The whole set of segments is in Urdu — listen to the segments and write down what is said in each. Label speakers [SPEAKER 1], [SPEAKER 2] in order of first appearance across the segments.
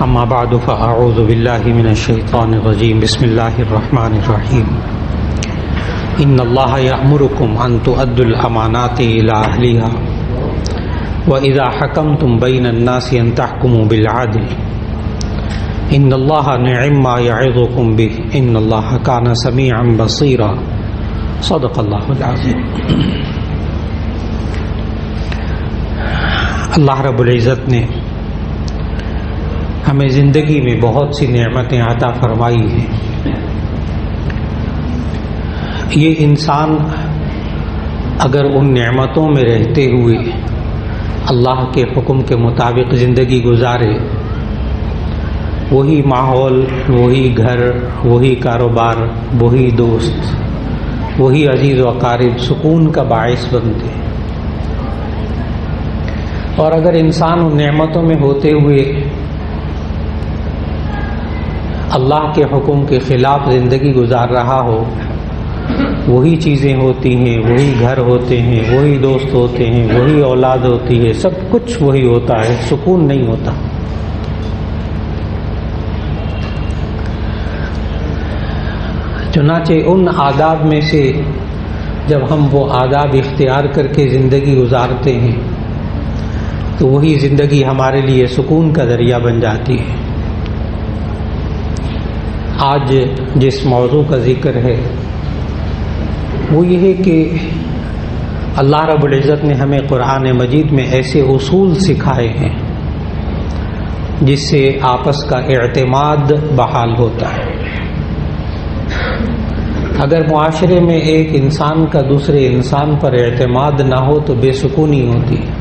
[SPEAKER 1] اما بعد فاعوذ باللہ من الشیطان الرجیم بسم اللہ الرحمن الرحیم ان اللہ یأمرکم ان تؤدوا الامانات الی اہلها واذا حکمتم بین الناس ان تحکموا بالعدل ان اللہ نعم ما یعظکم به ان اللہ کان سمیعا بصیرا صدق اللہ العظیم۔ اللہ رب العزت نے ہمیں زندگی میں بہت سی نعمتیں عطا فرمائی ہیں۔ یہ انسان اگر ان نعمتوں میں رہتے ہوئے اللہ کے حکم کے مطابق زندگی گزارے، وہی ماحول، وہی گھر، وہی کاروبار، وہی دوست، وہی عزیز و اقارب سکون کا باعث بنتے۔ اور اگر انسان ان نعمتوں میں ہوتے ہوئے اللہ کے حکم کے خلاف زندگی گزار رہا ہو، وہی چیزیں ہوتی ہیں، وہی گھر ہوتے ہیں، وہی دوست ہوتے ہیں، وہی اولاد ہوتی ہے، سب کچھ وہی ہوتا ہے، سکون نہیں ہوتا۔ چنانچہ ان آداب میں سے جب ہم وہ آداب اختیار کر کے زندگی گزارتے ہیں تو وہی زندگی ہمارے لیے سکون کا ذریعہ بن جاتی ہے۔ آج جس موضوع کا ذکر ہے وہ یہ ہے کہ اللہ رب العزت نے ہمیں قرآن مجید میں ایسے اصول سکھائے ہیں جس سے آپس کا اعتماد بحال ہوتا ہے۔ اگر معاشرے میں ایک انسان کا دوسرے انسان پر اعتماد نہ ہو تو بے سکونی ہوتی ہے۔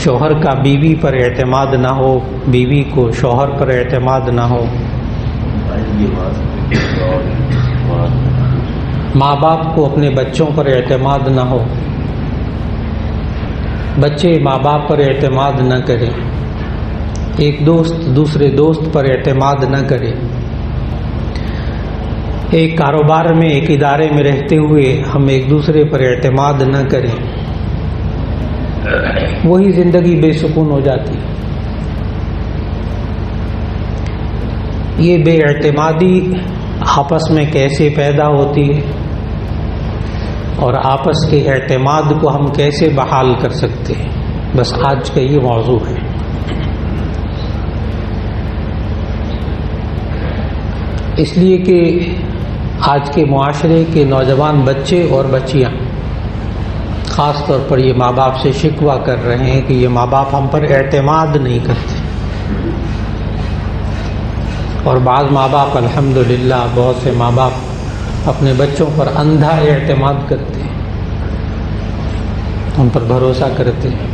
[SPEAKER 1] شوہر کا بیوی پر اعتماد نہ ہو، بیوی کو شوہر پر اعتماد نہ ہو، ماں باپ کو اپنے بچوں پر اعتماد نہ ہو، بچے ماں باپ پر اعتماد نہ کرے، ایک دوست دوسرے دوست پر اعتماد نہ کرے، ایک کاروبار میں ایک ادارے میں رہتے ہوئے ہم ایک دوسرے پر اعتماد نہ کریں، وہی زندگی بے سکون ہو جاتی۔ یہ بے اعتمادی آپس میں کیسے پیدا ہوتی ہے اور آپس کے اعتماد کو ہم کیسے بحال کر سکتے ہیں، بس آج کا یہ موضوع ہے۔ اس لیے کہ آج کے معاشرے کے نوجوان بچے اور بچیاں خاص طور پر یہ ماں باپ سے شکوہ کر رہے ہیں کہ یہ ماں باپ ہم پر اعتماد نہیں کرتے، اور بعض ماں باپ الحمدللہ بہت سے ماں باپ اپنے بچوں پر اندھا اعتماد کرتے ہیں، ان پر بھروسہ کرتے ہیں،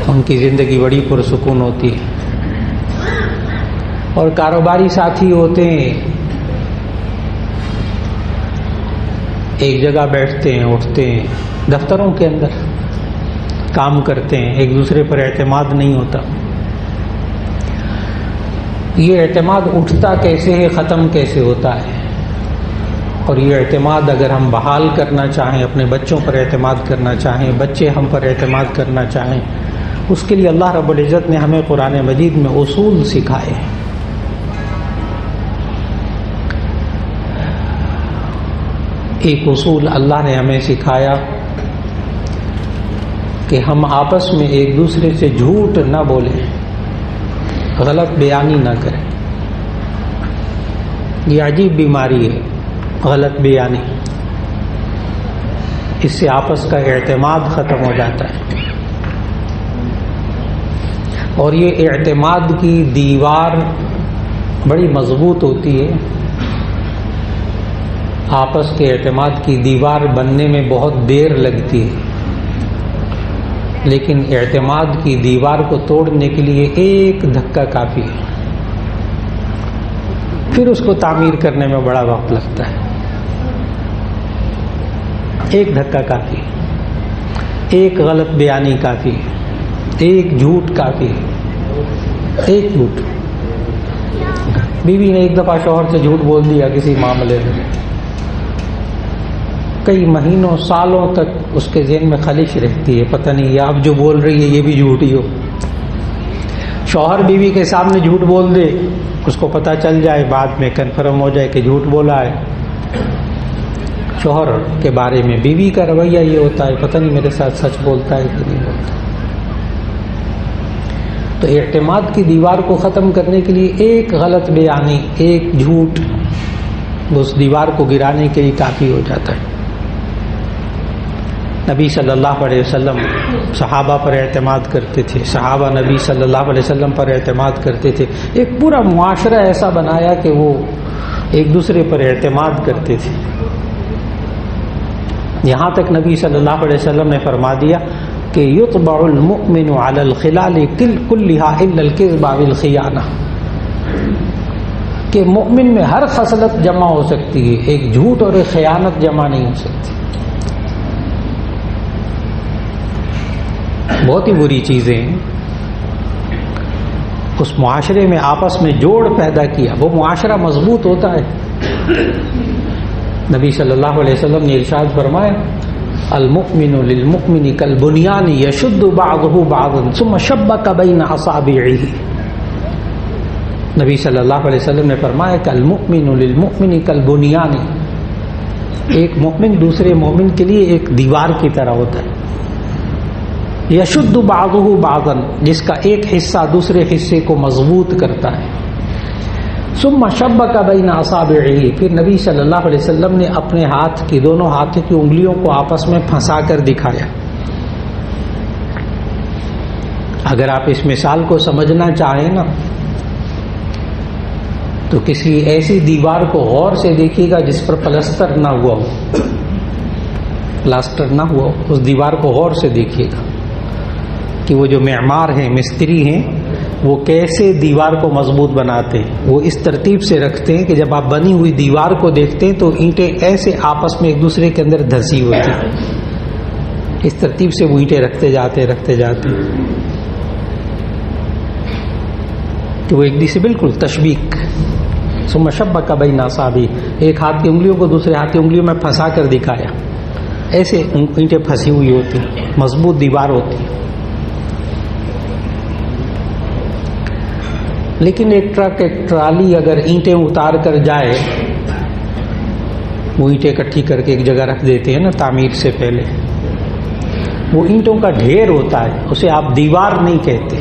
[SPEAKER 1] ان کی زندگی بڑی پرسکون ہوتی ہے۔ اور کاروباری ساتھی ہوتے ہیں، ایک جگہ بیٹھتے ہیں، اٹھتے ہیں، دفتروں کے اندر کام کرتے ہیں، ایک دوسرے پر اعتماد نہیں ہوتا۔ یہ اعتماد اٹھتا کیسے ہے، ختم کیسے ہوتا ہے؟ اور یہ اعتماد اگر ہم بحال کرنا چاہیں، اپنے بچوں پر اعتماد کرنا چاہیں، بچے ہم پر اعتماد کرنا چاہیں، اس کے لیے اللہ رب العزت نے ہمیں قرآن مجید میں اصول سکھائے ہیں۔ ایک اصول اللہ نے ہمیں سکھایا کہ ہم آپس میں ایک دوسرے سے جھوٹ نہ بولیں، غلط بیانی نہ کریں۔ یہ عجیب بیماری ہے، غلط بیانی، اس سے آپس کا اعتماد ختم ہو جاتا ہے، اور یہ اعتماد کی دیوار بڑی مضبوط ہوتی ہے۔ آپس کے اعتماد کی دیوار بننے میں بہت دیر لگتی ہے، لیکن اعتماد کی دیوار کو توڑنے کے لیے ایک دھکا کافی ہے، پھر اس کو تعمیر کرنے میں بڑا وقت لگتا ہے۔ ایک دھکا کافی ہے، ایک غلط بیانی کافی ہے، ایک جھوٹ کافی ہے، ایک جھوٹ۔ بیوی نے ایک دفعہ شوہر سے جھوٹ بول دیا کسی معاملے میں، کئی مہینوں سالوں تک اس کے ذہن میں خلش رہتی ہے، پتہ نہیں یہ اب جو بول رہی ہے یہ بھی جھوٹی ہو۔ شوہر بیوی کے سامنے جھوٹ بول دے، اس کو پتہ چل جائے، بعد میں کنفرم ہو جائے کہ جھوٹ بولا ہے۔ شوہر کے بارے میں بیوی کا رویہ یہ ہوتا ہے، پتہ نہیں میرے ساتھ سچ بولتا ہے کہ نہیں بولتا۔ تو اعتماد کی دیوار کو ختم کرنے کے لیے ایک غلط بیانی، ایک جھوٹ اس دیوار کو گرانے کے لیے کافی ہو جاتا ہے۔ نبی صلی اللہ علیہ وسلم صحابہ پر اعتماد کرتے تھے، صحابہ نبی صلی اللہ علیہ وسلم پر اعتماد کرتے تھے، ایک پورا معاشرہ ایسا بنایا کہ وہ ایک دوسرے پر اعتماد کرتے تھے، یہاں تک نبی صلی اللہ علیہ وسلم نے فرما دیا کہ یطبع المؤمن علی الخلال کلها الا الکذب والخیانہ، کہ مومن میں ہر خصلت جمع ہو سکتی ہے، ایک جھوٹ اور ایک خیانت جمع نہیں ہو سکتی۔ بہت ہی بری چیزیں ہیں، اس معاشرے میں آپس میں جوڑ پیدا کیا، وہ معاشرہ مضبوط ہوتا ہے۔ نبی صلی اللہ علیہ وسلم نے ارشاد فرمایا المؤمن للمؤمن کالبنیان یشد بعضه بعضا ثم شبک بین اصابعه۔ نبی صلی اللہ علیہ وسلم نے فرمایا کہ المؤمن للمؤمن کالبنیان، ایک مومن دوسرے مومن کے لیے ایک دیوار کی طرح ہوتا ہے، یشد بعضه بعضا، جس کا ایک حصہ دوسرے حصے کو مضبوط کرتا ہے۔ ثم شبک بین اصابعہ، پھر نبی صلی اللہ علیہ وسلم نے اپنے ہاتھ کی دونوں ہاتھوں کی انگلیوں کو آپس میں پھنسا کر دکھایا۔ اگر آپ اس مثال کو سمجھنا چاہیں نا تو کسی ایسی دیوار کو غور سے دیکھیے گا جس پر پلستر نہ ہوا ہو، پلاسٹر نہ ہوا ہو، اس دیوار کو غور سے دیکھیے گا کہ وہ جو معمار ہیں، مستری ہیں، وہ کیسے دیوار کو مضبوط بناتے ہیں۔ وہ اس ترتیب سے رکھتے ہیں کہ جب آپ بنی ہوئی دیوار کو دیکھتے ہیں تو اینٹیں ایسے آپس میں ایک دوسرے کے اندر دھسی ہوتی ہیں، اس ترتیب سے وہ اینٹیں رکھتے جاتے تو وہ ایک دوسرے بالکل تشبیک۔ ثم شبک بین اصابعہ، ایک ہاتھ کی انگلیوں کو دوسرے ہاتھ کی انگلیوں میں پھنسا کر دکھایا، ایسے اینٹیں پھنسی ہوئی ہوتی ہیں، مضبوط دیوار ہوتی ہے۔ لیکن ایک ٹرک، ایک ٹرالی اگر اینٹیں اتار کر جائے، وہ اینٹیں اکٹھی کر کے ایک جگہ رکھ دیتے ہیں نا تعمیر سے پہلے، وہ اینٹوں کا ڈھیر ہوتا ہے، اسے آپ دیوار نہیں کہتے،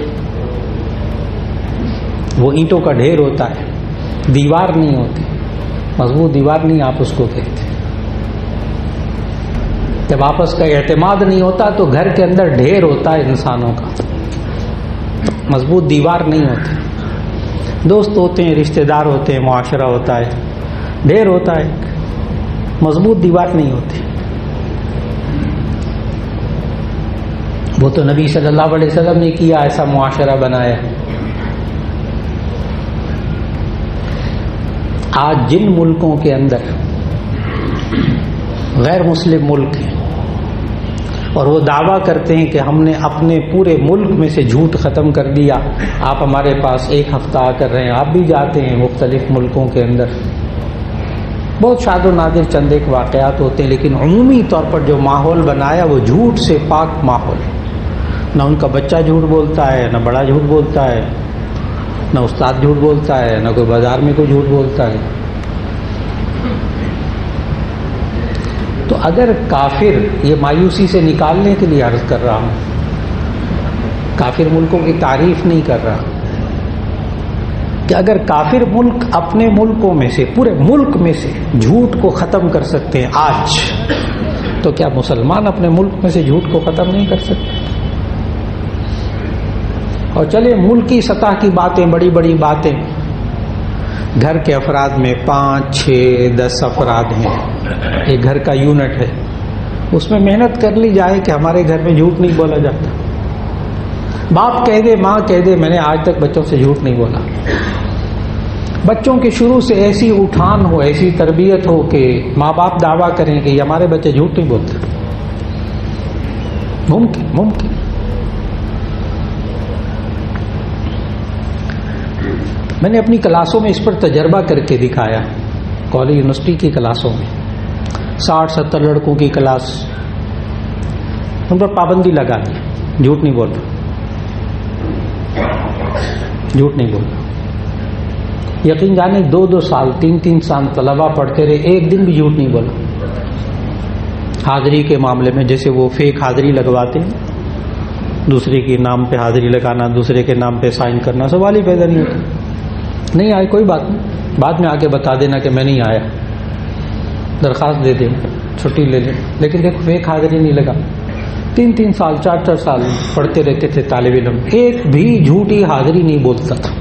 [SPEAKER 1] وہ اینٹوں کا ڈھیر ہوتا ہے، دیوار نہیں ہوتی، مضبوط دیوار نہیں آپ اس کو کہتے۔ جب آپس کا اعتماد نہیں ہوتا تو گھر کے اندر ڈھیر ہوتا ہے انسانوں کا، مضبوط دیوار نہیں ہوتی۔ دوست ہوتے ہیں، رشتہ دار ہوتے ہیں، معاشرہ ہوتا ہے، ڈھیر ہوتا ہے، مضبوط دیوار نہیں ہوتی۔ وہ تو نبی صلی اللہ علیہ وسلم نے کیا، ایسا معاشرہ بنایا۔ آج جن ملکوں کے اندر غیر مسلم ملک ہیں اور وہ دعویٰ کرتے ہیں کہ ہم نے اپنے پورے ملک میں سے جھوٹ ختم کر دیا، آپ ہمارے پاس ایک ہفتہ آ کر رہے ہیں، آپ بھی جاتے ہیں مختلف ملکوں کے اندر، بہت شاد و نادر چند ایک واقعات ہوتے ہیں، لیکن عمومی طور پر جو ماحول بنایا وہ جھوٹ سے پاک ماحول ہے۔ نہ ان کا بچہ جھوٹ بولتا ہے، نہ بڑا جھوٹ بولتا ہے، نہ استاد جھوٹ بولتا ہے، نہ کوئی بازار میں کوئی جھوٹ بولتا ہے۔ تو اگر کافر، یہ مایوسی سے نکالنے کے لیے عرض کر رہا ہوں، کافر ملکوں کی تعریف نہیں کر رہا، کہ اگر کافر ملک اپنے ملکوں میں سے، پورے ملک میں سے جھوٹ کو ختم کر سکتے ہیں آج، تو کیا مسلمان اپنے ملک میں سے جھوٹ کو ختم نہیں کر سکتے؟ اور چلے ملکی سطح کی باتیں، بڑی بڑی باتیں، گھر کے افراد میں 5، 6، 10 افراد ہیں، ایک گھر کا یونٹ ہے، اس میں محنت کر لی جائے کہ ہمارے گھر میں جھوٹ نہیں بولا جاتا، باپ کہہ دے، ماں کہہ دے میں نے آج تک بچوں سے جھوٹ نہیں بولا، بچوں کے شروع سے ایسی اٹھان ہو، ایسی تربیت ہو کہ ماں باپ دعویٰ کریں کہ ہمارے بچے جھوٹ نہیں بولتے، ممکن۔ میں نے اپنی کلاسوں میں اس پر تجربہ کر کے دکھایا، کالج یونیورسٹی کی کلاسوں میں 60-70 لڑکوں کی کلاس، ان پر پابندی لگا دی، جھوٹ نہیں بولنا، جھوٹ نہیں بولنا۔ یقین جانے 2-2 سال 3-3 سال طلبہ پڑھتے رہے، ایک دن بھی جھوٹ نہیں بولا۔ حاضری کے معاملے میں جیسے وہ فیک حاضری لگواتے ہیں، دوسرے کے نام پہ حاضری لگانا، دوسرے کے نام پہ سائن کرنا، سوال ہی پیدا نہیں ہوتا۔ نہیں آئے کوئی بات نہیں، بعد میں آ کے بتا دینا کہ میں نہیں آیا، درخواست دے دینا، چھٹی لے لیں، لیکن دیکھو فیک حاضری نہیں لگا۔ 3-3 سال 4-4 سال پڑھتے رہتے تھے طالب علم، ایک بھی جھوٹی حاضری نہیں بولتا تھا۔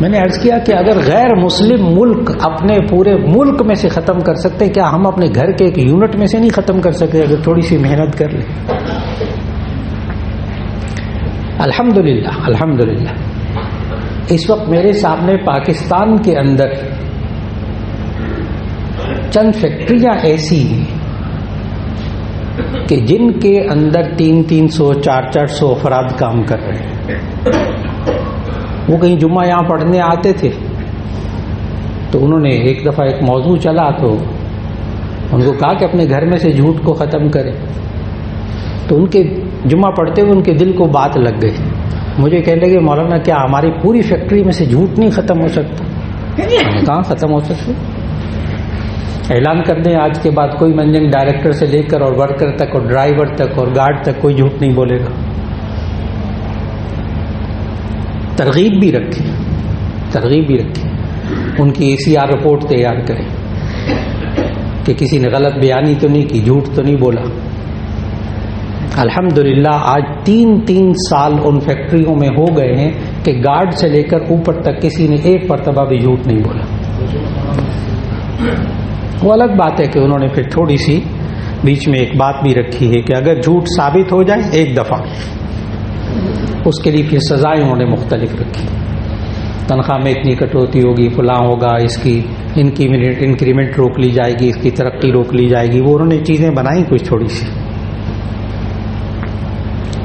[SPEAKER 1] میں نے عرض کیا کہ اگر غیر مسلم ملک اپنے پورے ملک میں سے ختم کر سکتے، کیا ہم اپنے گھر کے ایک یونٹ میں سے نہیں ختم کر سکتے اگر تھوڑی سی محنت کر لیں؟ الحمدللہ الحمدللہ اس وقت میرے سامنے پاکستان کے اندر چند فیکٹریاں ایسی ہیں کہ جن کے اندر 300-300 400-400 افراد کام کر رہے ہیں۔ وہ کہیں جمعہ یہاں پڑھنے آتے تھے تو انہوں نے ایک دفعہ ایک موضوع چلا تو ان کو کہا کہ اپنے گھر میں سے جھوٹ کو ختم کریں، تو ان کے جمعہ پڑھتے ہوئے ان کے دل کو بات لگ گئی۔ مجھے کہنے لگے مولانا کیا ہماری پوری فیکٹری میں سے جھوٹ نہیں ختم ہو سکتا؟ کہاں ختم ہو سکتا؟ اعلان کر دیں آج کے بعد کوئی منیجنگ ڈائریکٹر سے لے کر اور ورکر تک اور ڈرائیور تک اور گارڈ تک کوئی جھوٹ نہیں بولے گا۔ ترغیب بھی رکھیں، ترغیب بھی رکھیں، ان کی ACR رپورٹ تیار کریں کہ کسی نے غلط بیانی تو نہیں کی، جھوٹ تو نہیں بولا۔ الحمدللہ آج 3 سال ان فیکٹریوں میں ہو گئے ہیں کہ گارڈ سے لے کر اوپر تک کسی نے ایک مرتبہ بھی جھوٹ نہیں بولا۔ وہ الگ بات ہے کہ انہوں نے پھر تھوڑی سی بیچ میں ایک بات بھی رکھی ہے کہ اگر جھوٹ ثابت ہو جائے ایک دفعہ، اس کے لیے پھر سزائیں انہوں نے مختلف رکھی، تنخواہ میں اتنی کٹوتی ہوگی، فلاں ہوگا، اس کی انکریمنٹ روک لی جائے گی، اس کی ترقی روک لی جائے گی۔ وہ انہوں نے چیزیں بنائی کچھ تھوڑی سی،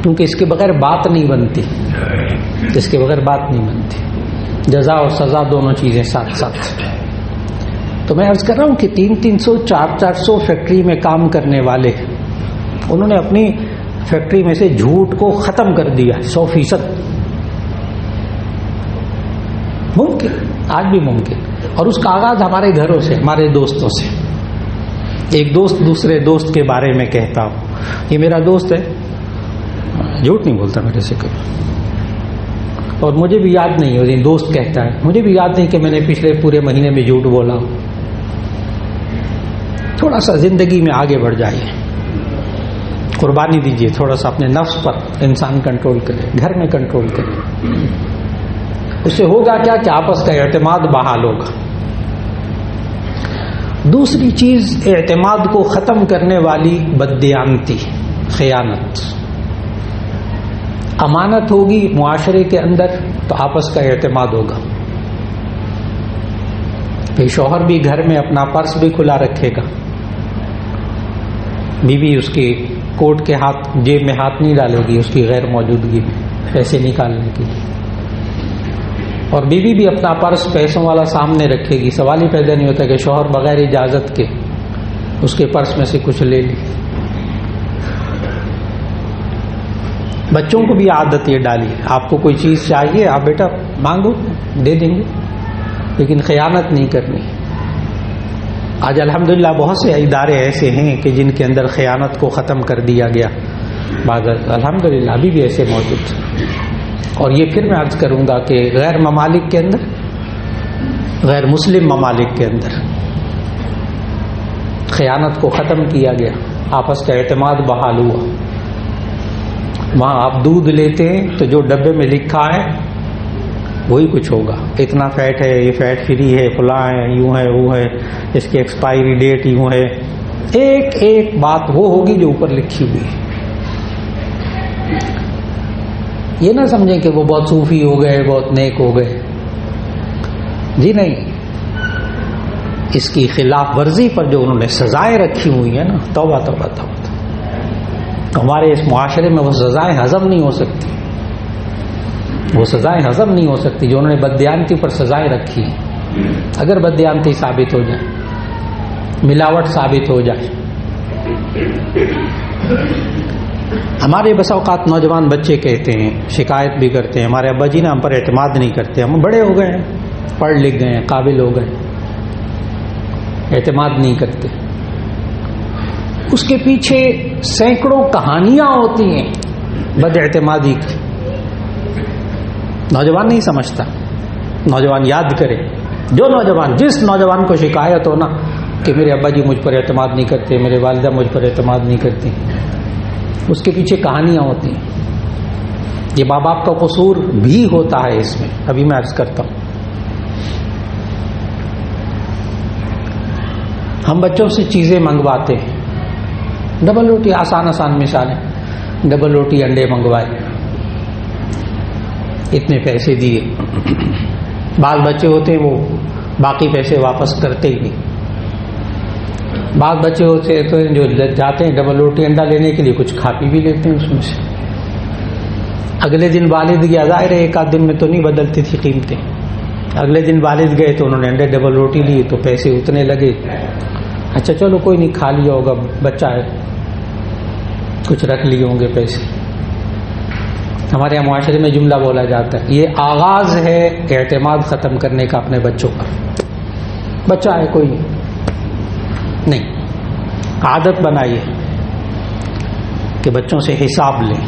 [SPEAKER 1] کیونکہ اس کے بغیر بات نہیں بنتی، اس کے بغیر بات نہیں بنتی، جزا اور سزا دونوں چیزیں ساتھ ساتھ۔ تو میں عرض کر رہا ہوں کہ 300 400 فیکٹری میں کام کرنے والے انہوں نے اپنی فیکٹری میں سے جھوٹ کو ختم کر دیا 100%۔ ممکن، آج بھی ممکن، اور اس کا آغاز ہمارے گھروں سے، ہمارے دوستوں سے۔ ایک دوست دوسرے دوست کے بارے میں کہتا ہوں یہ میرا دوست ہے، جھوٹ نہیں بولتا میرے سے کبھی، اور مجھے بھی یاد نہیں ہے، دوست کہتا ہے مجھے بھی یاد نہیں کہ میں نے پچھلے پورے مہینے میں جھوٹ بولا ہوں۔ تھوڑا سا زندگی میں آگے بڑھ جائیے، قربانی دیجیے، تھوڑا سا اپنے نفس پر انسان کنٹرول کرے، گھر میں کنٹرول کرے، اس سے ہوگا کیا کہ آپس کا اعتماد بحال ہوگا۔ دوسری چیز اعتماد کو ختم کرنے والی بددیانتی، خیانت۔ امانت ہوگی معاشرے کے اندر تو آپس کا اعتماد ہوگا۔ پھر شوہر بھی گھر میں اپنا پرس بھی کھلا رکھے گا، بیوی اس کی کوٹ کے ہاتھ جیب میں ہاتھ نہیں ڈالے گی اس کی غیر موجودگی میں پیسے نکالنے کے لیے، اور بیوی بھی اپنا پرس پیسوں والا سامنے رکھے گی۔ سوال ہی پیدا نہیں ہوتا کہ شوہر بغیر اجازت کے اس کے پرس میں سے کچھ لے لی۔ بچوں کو بھی عادت یہ ڈالی، آپ کو کوئی چیز چاہیے آپ بیٹا مانگو دے دیں گے، لیکن خیانت نہیں کرنی۔ آج الحمدللہ بہت سے ادارے ایسے ہیں کہ جن کے اندر خیانت کو ختم کر دیا گیا، الحمدللہ ابھی بھی ایسے موجود ہیں۔ اور یہ پھر میں عرض کروں گا کہ غیر ممالک کے اندر، غیر مسلم ممالک کے اندر خیانت کو ختم کیا گیا، آپس کا اعتماد بحال ہوا۔ وہاں آپ دودھ لیتے ہیں تو جو ڈبے میں لکھا ہے وہی کچھ ہوگا، اتنا فیٹ ہے، یہ فیٹ فری ہے، فلاں ہے، یوں ہے، وہ ہے، اس کی ایکسپائری ڈیٹ یوں ہے، ایک ایک بات وہ ہوگی جو اوپر لکھی ہوئی ہے۔ یہ نہ سمجھیں کہ وہ بہت صوفی ہو گئے، بہت نیک ہو گئے، جی نہیں، اس کی خلاف ورزی پر جو انہوں نے سزائیں رکھی ہوئی ہیں نا، توبہ توبہ توبہ، ہمارے اس معاشرے میں وہ سزائیں ہضم نہیں ہو سکتی، وہ سزائیں ہضم نہیں ہو سکتی جو انہوں نے بددیانتی پر سزائیں رکھی ہیں۔ اگر بددیانتی ثابت ہو جائے، ملاوٹ ثابت ہو جائے، ہمارے بس اوقات نوجوان بچے کہتے ہیں، شکایت بھی کرتے ہیں، ہمارے ابا جی نے ہم پر اعتماد نہیں کرتے، ہم بڑے ہو گئے ہیں، پڑھ لکھ گئے ہیں، قابل ہو گئے، اعتماد نہیں کرتے۔ اس کے پیچھے سینکڑوں کہانیاں ہوتی ہیں بد اعتمادی کی۔ نوجوان نہیں سمجھتا، نوجوان یاد کرے، جو نوجوان، جس نوجوان کو شکایت ہو نا کہ میرے ابا جی مجھ پر اعتماد نہیں کرتے، میرے والدہ مجھ پر اعتماد نہیں کرتی، اس کے پیچھے کہانیاں ہوتی ہیں۔ یہ ماں باپ کا قصور بھی ہوتا ہے اس میں، ابھی میں عرض کرتا ہوں۔ ہم بچوں سے چیزیں منگواتے ہیں، ڈبل روٹی، آسان مثالیں، ڈبل روٹی انڈے منگوائے، اتنے پیسے دیے، بعض بچے ہوتے ہیں وہ باقی پیسے واپس کرتے ہی نہیں۔ بعض بچے ہوتے ہیں جو جاتے ہیں ڈبل روٹی انڈا لینے کے لیے، کچھ کھا پی بھی لیتے ہیں اس میں سے۔ اگلے دن والد گیا، ظاہر ہے ایک آدھ دن میں تو نہیں بدلتی تھی قیمتیں، اگلے دن والد گئے تو انہوں نے انڈے ڈبل روٹی لی تو پیسے اتنے لگے۔ اچھا چلو کوئی نہیں، کھا لیا ہوگا، بچہ ہے، کچھ رکھ لیے ہوں گے پیسے۔ ہمارے یہاں معاشرے میں جملہ بولا جاتا ہے، یہ آغاز ہے اعتماد ختم کرنے کا اپنے بچوں پر۔ بچہ ہے کوئی نہیں، عادت بنائیے کہ بچوں سے حساب لیں۔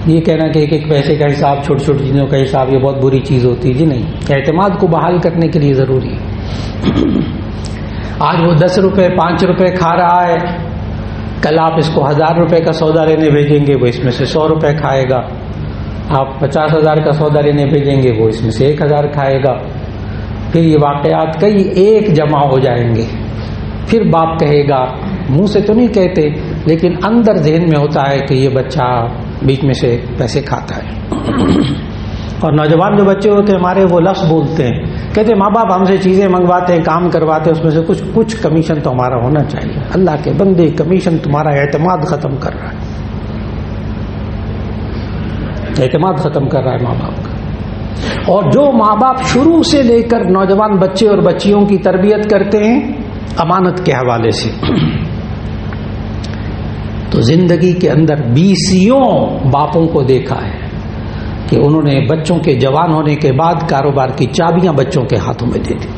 [SPEAKER 1] یہ کہنا کہ ایک پیسے کا حساب، چھوٹی چھوٹی چیزوں کا حساب، یہ بہت بری چیز ہوتی ہے، جی نہیں، اعتماد کو بحال کرنے کے لیے ضروری ہے۔ آج وہ 10 روپے 5 روپے کھا رہا ہے، کل آپ اس کو 1000 روپے کا سودا لینے بھیجیں گے، وہ اس میں سے 100 روپے کھائے گا۔ آپ 50,000 کا سودا لینے بھیجیں گے، وہ اس میں سے 1000 کھائے گا۔ پھر یہ واقعات کئی ایک جمع ہو جائیں گے۔ پھر باپ کہے گا، منہ سے تو نہیں کہتے لیکن اندر ذہن میں ہوتا ہے کہ یہ بچہ بیچ میں سے پیسے کھاتا ہے۔ اور نوجوان جو بچے ہوتے ہیں ہمارے، وہ لفظ بولتے ہیں، کہتے ہیں ماں باپ ہم سے چیزیں منگواتے ہیں، کام کرواتے ہیں، اس میں سے کچھ کمیشن تو ہمارا ہونا چاہیے۔ اللہ کے بندے، کمیشن تمہارا اعتماد ختم کر رہا ہے، اعتماد ختم کر رہا ہے ماں باپ کا۔ اور جو ماں باپ شروع سے لے کر نوجوان بچے اور بچیوں کی تربیت کرتے ہیں امانت کے حوالے سے، تو زندگی کے اندر 20 باپوں کو دیکھا ہے کہ انہوں نے بچوں کے جوان ہونے کے بعد کاروبار کی چابیاں بچوں کے ہاتھوں میں دے دی،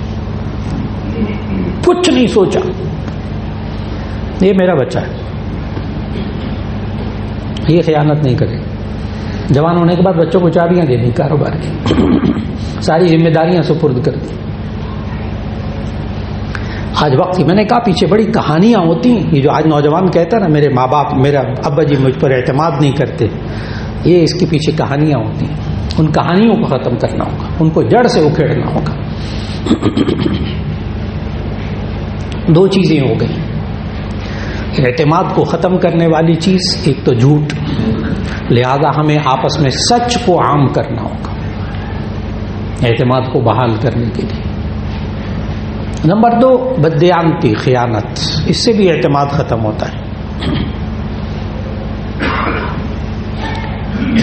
[SPEAKER 1] کچھ نہیں سوچا، یہ میرا بچہ ہے، یہ خیانت نہیں کرے۔ جوان ہونے کے بعد بچوں کو چابیاں دے دی کاروبار کی، ساری ذمہ داریاں سپرد کر دی۔ آج وقت کی، میں نے کہا پیچھے بڑی کہانیاں ہوتی ہیں، یہ جو آج نوجوان کہتا ہے نا میرے ماں باپ، میرا ابا جی مجھ پر اعتماد نہیں کرتے، یہ اس کے پیچھے کہانیاں ہوتی ہیں۔ ان کہانیوں کو ختم کرنا ہوگا، ان کو جڑ سے اکھیڑنا ہوگا۔ 2 چیزیں ہو گئی اعتماد کو ختم کرنے والی چیز، ایک تو جھوٹ، لہذا ہمیں آپس میں سچ کو عام کرنا ہوگا اعتماد کو بحال کرنے کے لیے۔ نمبر 2 بددیانتی، خیانت، اس سے بھی اعتماد ختم ہوتا ہے۔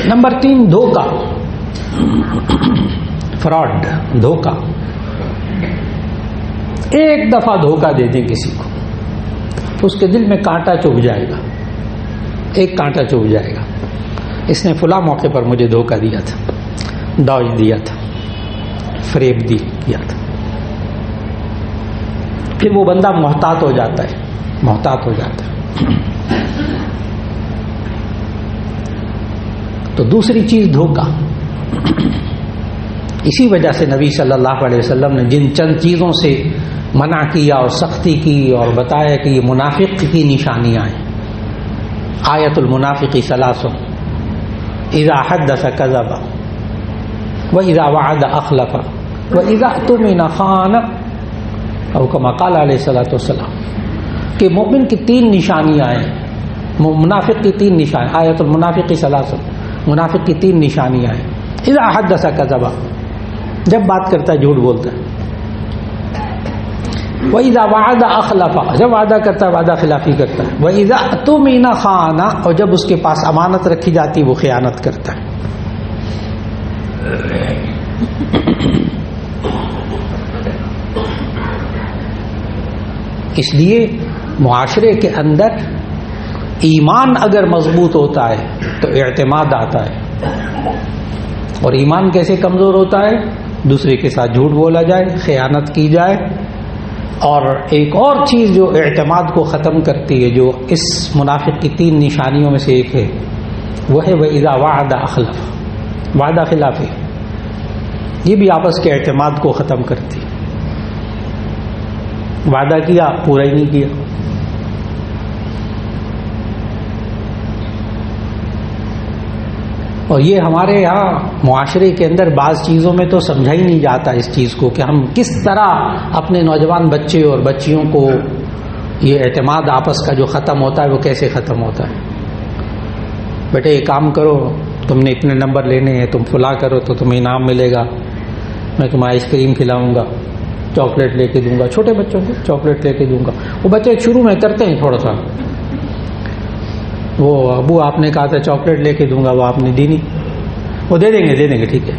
[SPEAKER 1] نمبر 3 دھوکہ، فراڈ، دھوکہ۔ ایک دفعہ دھوکہ دے دیں کسی کو تو اس کے دل میں کانٹا چبھ جائے گا، ایک کانٹا چبھ جائے گا، اس نے فلاں موقع پر مجھے دھوکہ دیا تھا، ڈاج دیا تھا، فریب کیا تھا۔ پھر وہ بندہ محتاط ہو جاتا ہے، محتاط ہو جاتا ہے۔ تو دوسری چیز دھوکہ۔ اسی وجہ سے نبی صلی اللہ علیہ وسلم نے جن چند چیزوں سے منع کیا اور سختی کی اور بتایا کہ یہ منافق کی نشانیاں ہیں، آیت المنافق 3 اذا حدث کذب واذا وعد اخلف واذا اؤتمن خان، اور کما قال علیہ الصلوۃ والسلام، کہ مومن کی 3 نشانیاں ہیں، منافق کی 3 نشانیاں، آیت المنافق 3، منافق کی 3 نشانیاں ہیں۔ اذا حدث کذب، جب بات کرتا ہے جھوٹ بولتا ہے، وَإِذَا وَعَدَ أَخْلَفَ، جب وعدہ کرتا ہے وعدہ خلافی کرتا ہے، وَإِذَا اؤْتُمِنَ خَانَ، اور جب اس کے پاس امانت رکھی جاتی وہ خیانت کرتا ہے۔ اس لیے معاشرے کے اندر ایمان اگر مضبوط ہوتا ہے تو اعتماد آتا ہے، اور ایمان کیسے کمزور ہوتا ہے؟ دوسرے کے ساتھ جھوٹ بولا جائے، خیانت کی جائے، اور ایک اور چیز جو اعتماد کو ختم کرتی ہے، جو اس منافق کی 3 نشانیوں میں سے ایک ہے، وہ ہے وَإِذَا وَعَدَ أَخْلَفَ، وعدہ خلافی، یہ بھی آپس کے اعتماد کو ختم کرتی، وعدہ کیا پورا ہی نہیں کیا۔ اور یہ ہمارے یہاں معاشرے کے اندر بعض چیزوں میں تو سمجھا ہی نہیں جاتا اس چیز کو کہ ہم کس طرح اپنے نوجوان بچے اور بچیوں کو یہ اعتماد آپس کا جو ختم ہوتا ہے وہ کیسے ختم ہوتا ہے۔ بیٹے یہ کام کرو، تم نے اتنے نمبر لینے ہیں، تم فلاں کرو تو تمہیں انعام ملے گا، میں تمہیں آئس کریم کھلاؤں گا، چاکلیٹ لے کے دوں گا، چھوٹے بچوں کو چاکلیٹ لے کے دوں گا۔ وہ بچے شروع میں کرتے ہیں تھوڑا سا، وہ ابو آپ نے کہا تھا چاکلیٹ لے کے دوں گا، وہ آپ نے دی نہیں، وہ دے دیں گے ٹھیک ہے،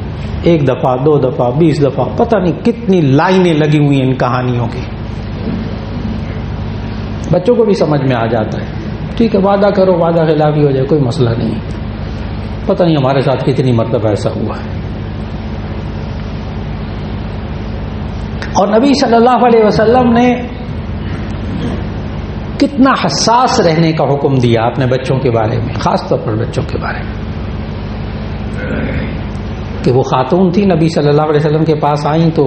[SPEAKER 1] 1 دفعہ 2 دفعہ 20 دفعہ، پتہ نہیں کتنی لائنیں لگی ہوئی ہیں ان کہانیوں کی۔ بچوں کو بھی سمجھ میں آ جاتا ہے، ٹھیک ہے وعدہ کرو، وعدہ خلافی ہو جائے کوئی مسئلہ نہیں، پتہ نہیں ہمارے ساتھ کتنی مرتبہ ایسا ہوا ہے۔ اور نبی صلی اللہ علیہ وسلم نے کتنا حساس رہنے کا حکم دیا اپنے بچوں کے بارے میں، خاص طور پر بچوں کے بارے میں، کہ وہ خاتون تھی نبی صلی اللہ علیہ وسلم کے پاس آئیں تو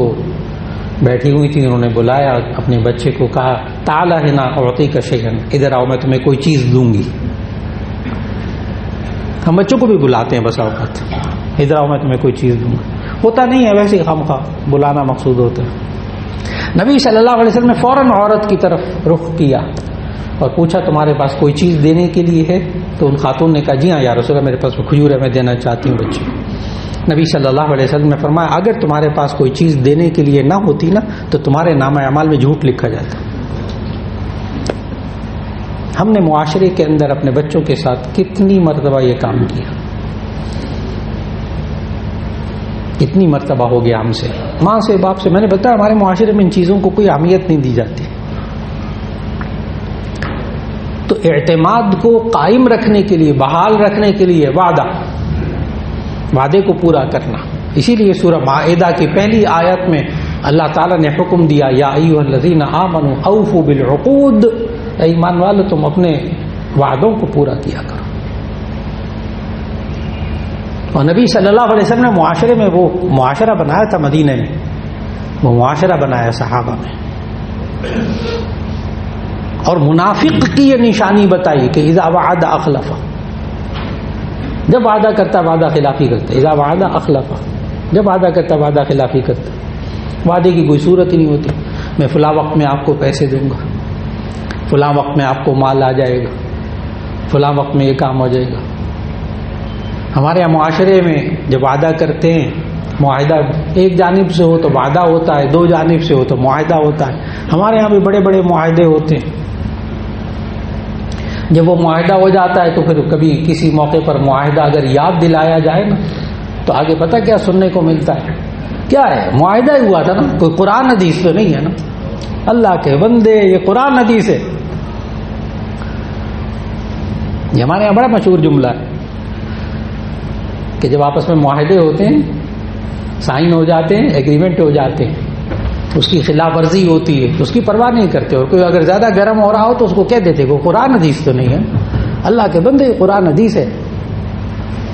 [SPEAKER 1] بیٹھی ہوئی تھی، انہوں نے بلایا اپنے بچے کو، کہا تعالی ہنا اعطیک شیئا، ادھر آؤ میں تمہیں کوئی چیز دوں گی۔ ہم بچوں کو بھی بلاتے ہیں بس اوقات، ادھر آؤ میں تمہیں کوئی چیز دوں گا، ہوتا نہیں ہے ویسے خواہ بلانا مقصود ہوتا ہے۔ نبی صلی اللہ علیہ وسلم نے فوراً عورت کی طرف رخ کیا اور پوچھا تمہارے پاس کوئی چیز دینے کے لیے ہے؟ تو ان خاتون نے کہا جی ہاں یا رسول اللہ میرے پاس کھجور ہے، میں دینا چاہتی ہوں بچے۔ نبی صلی اللہ علیہ وسلم نے فرمایا اگر تمہارے پاس کوئی چیز دینے کے لیے نہ ہوتی نا تو تمہارے نامہ اعمال میں جھوٹ لکھا جاتا۔ ہم نے معاشرے کے اندر اپنے بچوں کے ساتھ کتنی مرتبہ یہ کام کیا، کتنی مرتبہ ہو گیا ہم سے، ماں سے باپ سے۔ میں نے بتایا ہمارے معاشرے میں ان چیزوں کو کوئی اہمیت نہیں دی جاتی۔ تو اعتماد کو قائم رکھنے کے لیے، بحال رکھنے کے لیے وعدے کو پورا کرنا، اسی لیے سورہ مائدہ کی پہلی آیت میں اللہ تعالیٰ نے حکم دیا یا ایھا الذین آمنوا اوفوا بالعقود، اے ایمان والو تم اپنے وعدوں کو پورا کیا کرو۔ اور نبی صلی اللہ علیہ وسلم نے معاشرے میں وہ معاشرہ بنایا تھا، مدینہ میں وہ معاشرہ بنایا صحابہ میں، اور منافق کی یہ نشانی بتائی کہ اذا وعد اخلف، جب وعدہ کرتا وعدہ خلافی کرتا، اذا وعد اخلف، جب وعدہ کرتا وعدہ خلافی کرتا، وعدے کی کوئی صورت ہی نہیں ہوتی۔ میں فلاں وقت میں آپ کو پیسے دوں گا، فلاں وقت میں آپ کو مال آ جائے گا، فلاں وقت میں یہ کام ہو جائے گا۔ ہمارے یہاں معاشرے میں جب وعدہ کرتے ہیں، معاہدہ ایک جانب سے ہو تو وعدہ ہوتا ہے، 2 جانب سے ہو تو معاہدہ ہوتا ہے۔ ہمارے یہاں بھی بڑے بڑے معاہدے ہوتے ہیں، جب وہ معاہدہ ہو جاتا ہے تو پھر کبھی کسی موقع پر معاہدہ اگر یاد دلایا جائے نا تو آگے پتہ کیا سننے کو ملتا ہے؟ کیا ہے؟ معاہدہ ہی ہوا تھا نا، کوئی قرآن حدیث تو نہیں ہے نا، اللہ کے بندے یہ قرآن حدیث ہے۔ یہ ہمارے یہاں بڑا مشہور جملہ ہے کہ جب آپس میں معاہدے ہوتے ہیں، سائن ہو جاتے ہیں، ایگریمنٹ ہو جاتے ہیں، اس کی خلاف ورزی ہوتی ہے تو اس کی پرواہ نہیں کرتے، اور کوئی اگر زیادہ گرم ہو رہا ہو تو اس کو کہہ دیتے کہ قرآن حدیث تو نہیں ہے، اللہ کے بندے قرآن حدیث ہے،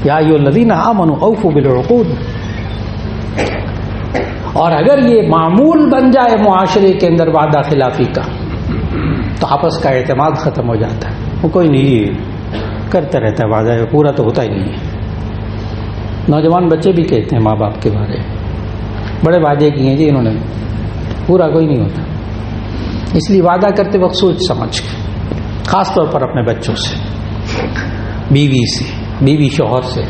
[SPEAKER 1] یا ایھا الذین آمنوا اوفوا بالعقود۔ اور اگر یہ معمول بن جائے معاشرے کے اندر وعدہ خلافی کا تو آپس کا اعتماد ختم ہو جاتا ہے، وہ کوئی نہیں کرتا رہتا ہے وعدہ، پورا تو ہوتا ہی نہیں ہے۔ نوجوان بچے بھی کہتے ہیں ماں باپ کے بارے بڑے وعدے کیے ہیں جی انہوں نے، پورا کوئی نہیں ہوتا۔ اس لیے وعدہ کرتے وقت سوچ سمجھ کے، خاص طور پر اپنے بچوں سے، بیوی سے، بیوی شوہر سے،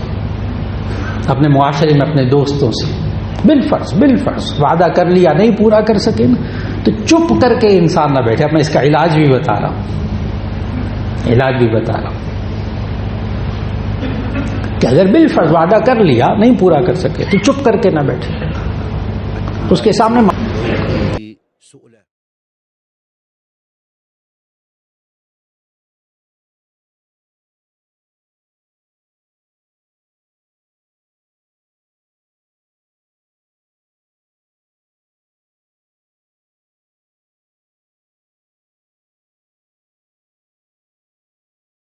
[SPEAKER 1] اپنے معاشرے میں اپنے دوستوں سے، بالفرض وعدہ کر لیا نہیں پورا کر سکے نا تو چپ کر کے انسان نہ بیٹھے۔ اب میں اس کا علاج بھی بتا رہا ہوں کہ اگر بالفرض وعدہ کر لیا نہیں پورا کر سکے تو چپ کر کے نہ بیٹھے، اس کے سامنے